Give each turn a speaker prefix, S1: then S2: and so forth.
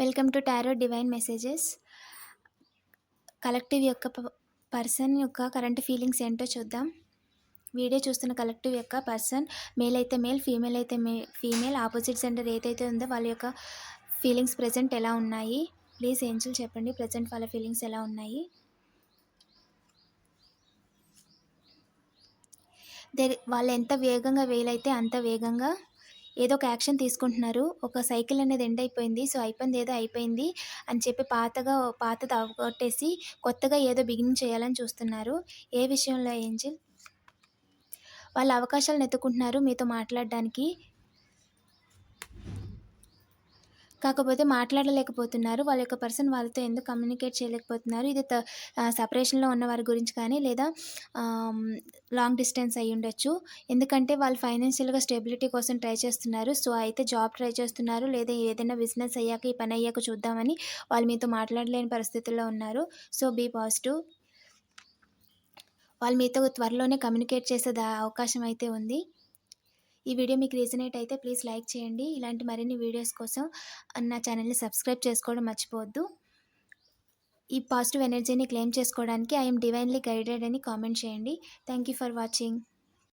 S1: Welcome to tarot divine messages. Collective యొక్క person యొక్క current feelings ఏంటో చూద్దాం. వీడియో చూస్తున్న కలెక్టివ్ యొక్క పర్సన్ మేల్ అయితే మేల్, ఫీమేల్ అయితే ఫీమేల్, ఆపోజిట్ జెండర్ ఏదైతే ఉందో వాళ్ళ యొక్క ఫీలింగ్స్ ప్రజెంట్ ఎలా ఉన్నాయి? ప్లీజ్ ఏంజెల్ చెప్పండి, ప్రజెంట్ వాళ్ళ ఫీలింగ్స్ ఎలా ఉన్నాయి? వాళ్ళు ఎంత వేగంగా వీలైతే అంత వేగంగా ఏదో ఒక యాక్షన్ తీసుకుంటున్నారు. ఒక సైకిల్ అనేది ఎండ్ అయిపోయింది. సో అయిపోయింది, ఏదో అయిపోయింది అని చెప్పి పాతది అవగొట్టేసి కొత్తగా ఏదో బిగినింగ్ చేయాలని చూస్తున్నారు. ఏ విషయంలో ఏంజిల్? వాళ్ళ అవకాశాలను ఎత్తుకుంటున్నారు మీతో మాట్లాడడానికి, కాకపోతే మాట్లాడలేకపోతున్నారు. వాళ్ళ యొక్క పర్సన్ వాళ్ళతో ఎందుకు కమ్యూనికేట్ చేయలేకపోతున్నారు? ఇది సపరేషన్లో ఉన్న వారి గురించి కానీ, లేదా లాంగ్ డిస్టెన్స్ అయ్యి ఉండొచ్చు. ఎందుకంటే వాళ్ళు ఫైనాన్షియల్గా స్టెబిలిటీ కోసం ట్రై చేస్తున్నారు. సో అయితే జాబ్ ట్రై చేస్తున్నారు, లేదా ఏదైనా బిజినెస్ అయ్యాక, ఈ పని అయ్యాక చూద్దామని వాళ్ళు మీతో మాట్లాడలేని పరిస్థితుల్లో ఉన్నారు. So be positive. వాళ్ళు మీతో త్వరలోనే కమ్యూనికేట్ చేసే అవకాశం అయితే ఉంది. ఈ వీడియో మీకు రీజనేట్ అయితే ప్లీజ్ లైక్ చేయండి. ఇలాంటి మరిన్ని వీడియోస్ కోసం నా ఛానల్ని సబ్స్క్రైబ్ చేసుకోవడం మర్చిపోవద్దు. ఈ పాజిటివ్ ఎనర్జీని క్లెయిమ్ చేసుకోవడానికి ఐఎమ్ డివైన్లీ గైడెడ్ అని కామెంట్ చేయండి. Thank you for watching.